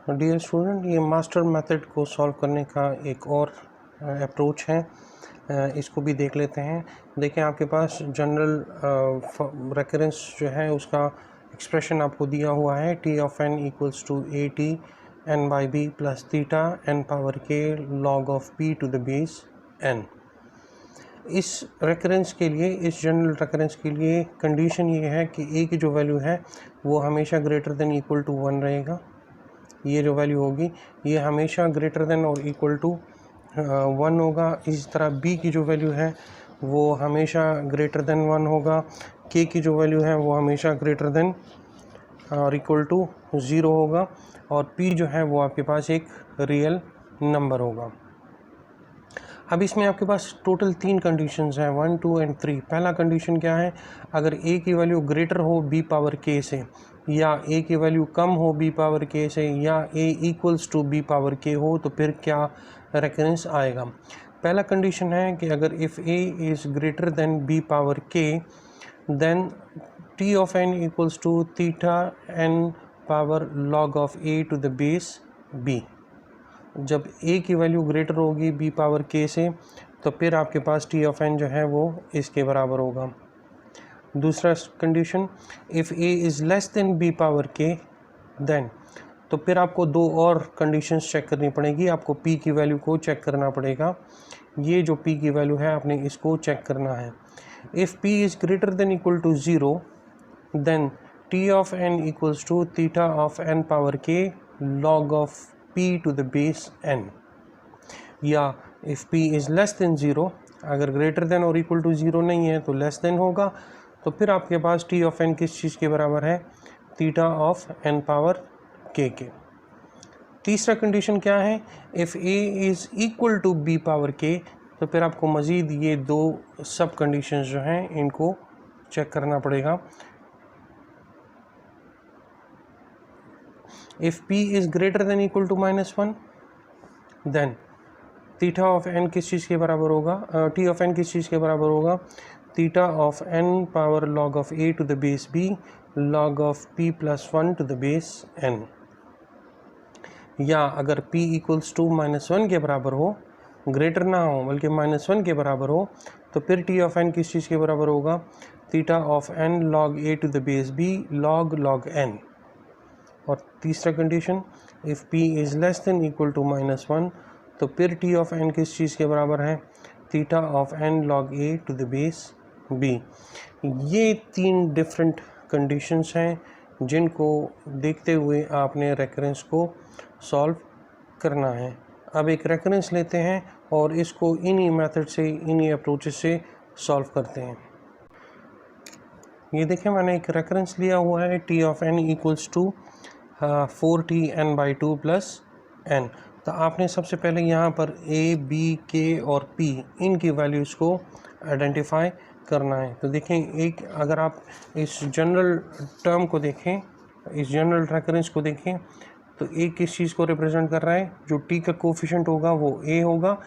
Dear student, ये master method को solve करने का एक और अप्रोच है। इसको भी देख लेते हैं। देखिए, आपके पास जनरल रेकरेंस जो है उसका एक्सप्रेशन आपको दिया हुआ है, T of n equals to a T n by b plus theta n power के log of p to the base n. इस रेकरेंस के लिए, इस जनरल रेकरेंस के लिए कंडीशन ये है कि ए की जो वैल्यू है वो हमेशा ग्रेटर देन इक्वल टू 1 रहेगा। ये जो वैल्यू होगी ये हमेशा ग्रेटर देन और इक्वल टू 1 होगा। इसी तरह बी की जो वैल्यू है वो हमेशा ग्रेटर देन 1 होगा। के की जो वैल्यू है वो हमेशा ग्रेटर देन और इक्वल टू 0 होगा। और पी जो है वो आपके पास एक रियल नंबर होगा। अब इसमें आपके पास टोटल 3 कंडीशंस हैं, 1, 2 एंड 3। पहला कंडीशन क्या है, अगर ए की वैल्यू ग्रेटर हो बी पावर के से, या ए की वैल्यू कम हो बी पावर के से, या ए इक्वल्स टू बी पावर के हो, तो फिर क्या रेकरेंस आएगा। पहला कंडीशन है कि अगर if a is greater than b power के then T of n equals to theta n power log of a to the base b. जब ए की वैल्यू ग्रेटर होगी बी पावर के से, तो फिर आपके पास टी ऑफ एन जो है वो इसके बराबर होगा। दूसरा condition, if a is less than b power के देन, तो फिर आपको 2 और कंडीशंस चेक करनी पड़ेगी। आपको पी की वैल्यू को चेक करना पड़ेगा। ये जो पी की वैल्यू है आपने इसको चेक करना है। If p is greater than equal to 0 then T of n equals to theta of n power के log of p to the base n। या if p is less than 0, अगर greater than और equal to 0 नहीं है तो less than होगा, तो फिर आपके पास t of n किस चीज़ के बराबर है, theta of n power k के। तीसरा कंडीशन क्या है, if a is equal to b power k, तो फिर आपको मज़ीद ये 2 सब कंडीशंस जो हैं इनको चेक करना पड़ेगा। If p is greater than equal to -1, then theta of n किस चीज़ के बराबर होगा, टी ऑफ एन किस चीज़ के बराबर होगा, theta of n power log of a to the base b log of p plus 1 to the base n. या अगर p इक्वल्स टू -1 के बराबर हो, ग्रेटर ना हो बल्कि -1 के बराबर हो, तो फिर टी ऑफ एन किस चीज़ के बराबर होगा, theta of n log a to the base b log n. और तीसरा condition, if p is less than equal to -1, तो फिर टी ऑफ एन किस चीज़ के बराबर है, theta of n log a to the base b. ये 3 डिफरेंट कंडीशंस हैं जिनको देखते हुए आपने रेकरेंस को सॉल्व करना है। अब एक रेकरेंस लेते हैं और इसको इन्हीं मेथड से, इन्हीं अप्रोचेस से सॉल्व करते हैं। ये देखें, मैंने एक रेकरेंस लिया हुआ है, T of n equals to 4t n/2 plus n। तो आपने सबसे पहले यहाँ पर a, b, k और p इनकी वैल्यूज़ को आइडेंटिफाई करना है। तो देखें, एक अगर आप इस जनरल टर्म को देखें, इस जनरल रेकरेंस को देखें, तो a किस चीज़ को रिप्रेजेंट कर रहा है, जो t का कोफिशेंट होगा वो a होगा,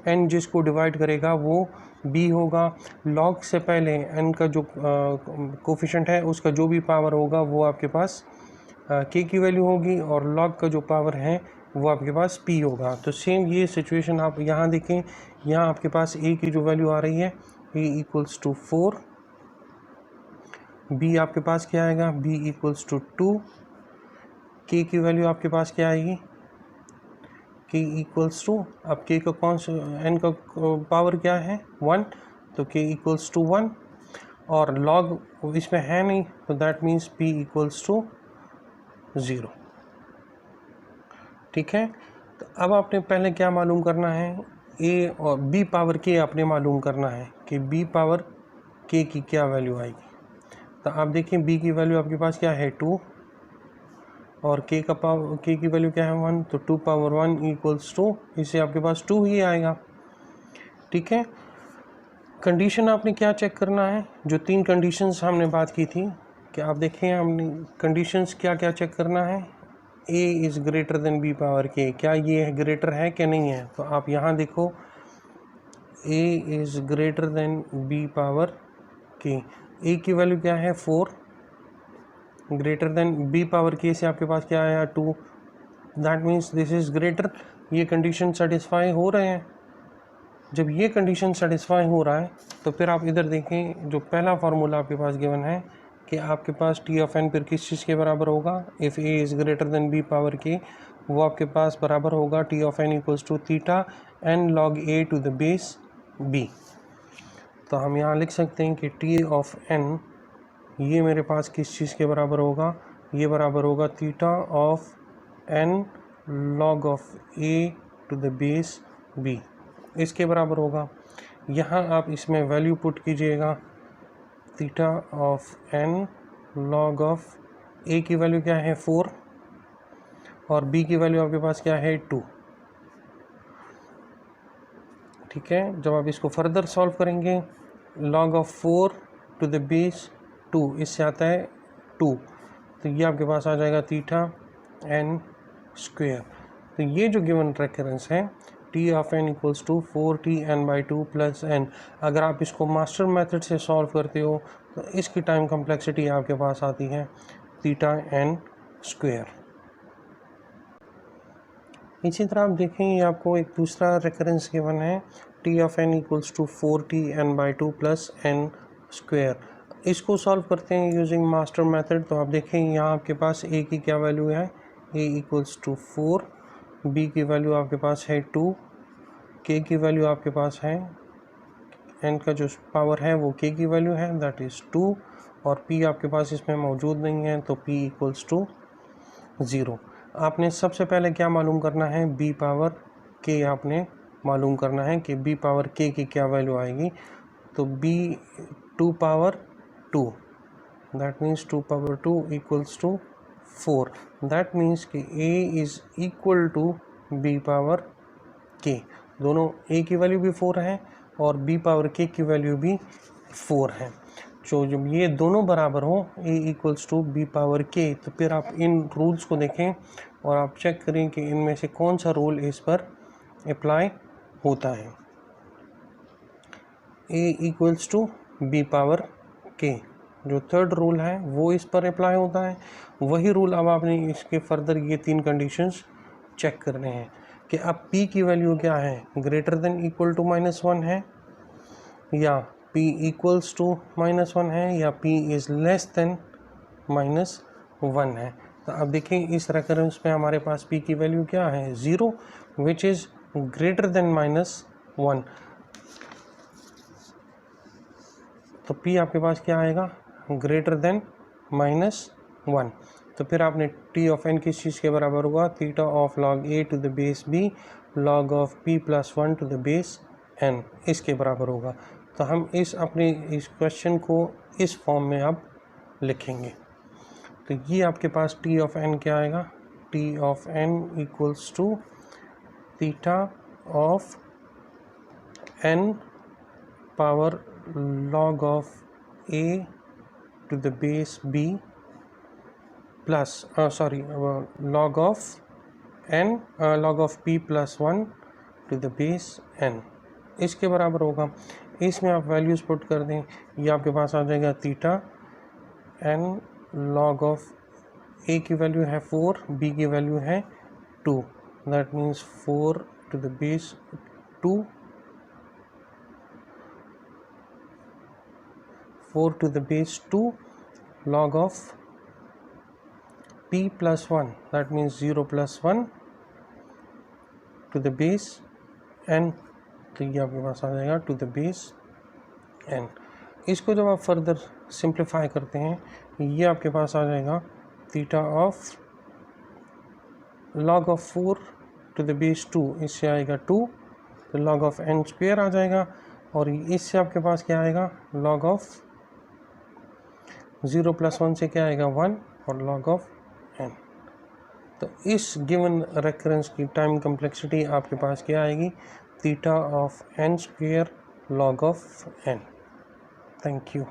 n जिसको डिवाइड करेगा वो b होगा। लॉग से पहले n का जो कोफिशेंट है उसका जो भी पावर होगा वो आपके पास k की वैल्यू होगी, और लॉग का जो पावर है वो आपके पास p होगा। तो सेम ये सिचुएशन आप यहाँ देखें, यहाँ आपके पास a की जो वैल्यू आ रही है a इक्वल्स टू 4, b आपके पास क्या आएगा, b इक्वल्स टू 2, k की वैल्यू आपके पास क्या आएगी, k इक्वल्स टू, अब k का कौन सा n का पावर क्या है 1, तो k इक्वल्स टू 1, और लॉग इसमें है नहीं, तो that means p equals to 0। ठीक है, तो अब आपने पहले क्या मालूम करना है, a और b पावर k आपने मालूम करना है कि b पावर k की क्या वैल्यू आएगी। तो आप देखें, b की वैल्यू आपके पास क्या है 2, और k की वैल्यू क्या है 1, तो 2 पावर 1 इक्वल्स टू, इससे आपके पास 2 ही आएगा। ठीक है, कंडीशन आपने क्या चेक करना है, जो 3 कंडीशंस हमने बात की थी, कि आप देखें हमने कंडीशंस क्या क्या चेक करना है, a is greater then b power k, क्या ये ग्रेटर है कि नहीं है। तो आप यहाँ देखो, a is greater then b power k, a की वैल्यू क्या है 4, greater than b power k से आपके पास क्या आया 2, that means this is greater, ये कंडीशन सेटिस्फाई हो रहे हैं। जब ये कंडीशन सेटिस्फाई हो रहा है तो फिर आप इधर देखें, जो पहला फार्मूला आपके पास गिवन है कि आपके पास टी ऑफ एन फिर किस चीज़ के बराबर होगा, if a is greater than b power के, वो आपके पास बराबर होगा t of n equals to theta n log a to the base b. तो हम यहाँ लिख सकते हैं कि टी ऑफ एन ये मेरे पास किस चीज़ के बराबर होगा, ये बराबर होगा theta of n log of a to the base b, इसके बराबर होगा। यहाँ आप इसमें वैल्यू पुट कीजिएगा, theta of n log of a की वैल्यू क्या है 4 और बी की वैल्यू आपके पास क्या है 2। ठीक है, जब आप इसको फर्दर सॉल्व करेंगे, log of 4 to the base 2, इससे आता है 2, तो ये आपके पास आ जाएगा थीटा एन स्क्वेयर। तो ये जो गिवन रेकरेंस है T of n equals to 4t n/2 plus n, अगर आप इसको मास्टर मेथड से सॉल्व करते हो तो इसकी टाइम कम्प्लेक्सिटी आपके पास आती है थीटा एन स्क्वेयर। इसी तरह आप देखें, ये आपको एक दूसरा रेकरेंस गिवन है T of n equals to 4t n/2 plus n square. इसको सॉल्व करते हैं यूजिंग मास्टर मेथड। तो आप देखें यहाँ आपके पास ए की क्या वैल्यू है, ए इक्वल्स टू 4, बी की वैल्यू आपके पास है 2, के की वैल्यू आपके पास है, एन का जो पावर है वो के की वैल्यू है दैट इज़ 2, और पी आपके पास इसमें मौजूद नहीं है तो पी इक्वल्स टू 0। आपने सबसे पहले क्या मालूम करना है, बी पावर के आपने मालूम करना है कि बी पावर के की क्या वैल्यू आएगी। तो b 2 power 2, that means 2 power 2 equals to 4, that means कि a is equal to b power k। दोनों a की वैल्यू भी 4 है और b पावर k की वैल्यू भी 4 है। तो जब ये दोनों बराबर हो a equals to b power k, तो फिर आप इन रूल्स को देखें और आप चेक करें कि इनमें से कौन सा रूल इस पर अप्लाई होता है। a equals to b power k, जो थर्ड रूल है वो इस पर अप्लाई होता है। वही रूल अब आपने इसके फर्दर ये 3 कंडीशंस चेक करने हैं कि अब p की वैल्यू क्या है, ग्रेटर देन इक्वल टू -1 है, या p इक्वल्स टू -1 है, या p इज़ लेस देन -1 है। तो अब देखें इस रेकरेंस में हमारे पास p की वैल्यू क्या है 0, विच इज़ ग्रेटर देन -1। तो p आपके पास क्या आएगा, ग्रेटर देन -1। तो फिर आपने टी ऑफ एन किस चीज़ के बराबर होगा, theta of log a to the base b log of p plus 1 to the base n, इसके बराबर होगा। तो हम इस क्वेश्चन को इस फॉर्म में अब लिखेंगे। तो ये आपके पास टी ऑफ एन क्या आएगा, t of n equals to theta of n power log of a to the base b plus log of n log of p plus 1 to the base n, इसके बराबर होगा। इसमें आप values put कर दें, ये आपके पास आ जाएगा theta n log of a की वैल्यू है 4, b की वैल्यू है 2, that means 4 to the base 2, 4 to the base 2 log of p plus 1, that means 0 plus 1 to the base n, तो ये आपके पास आ जाएगा to the base n। इसको जब आप फर्दर सिंप्लीफाई करते हैं, ये आपके पास आ जाएगा theta of log of 4 to the base 2, इससे आएगा 2, तो log of n स्क्वेयर आ जाएगा, और इससे आपके पास क्या आएगा, log of 0 प्लस 1 से क्या आएगा 1, और log ऑफ n। तो इस गिवन रेकरेंस की टाइम कम्प्लेक्सिटी आपके पास क्या आएगी, theta of n square log of n। Thank you.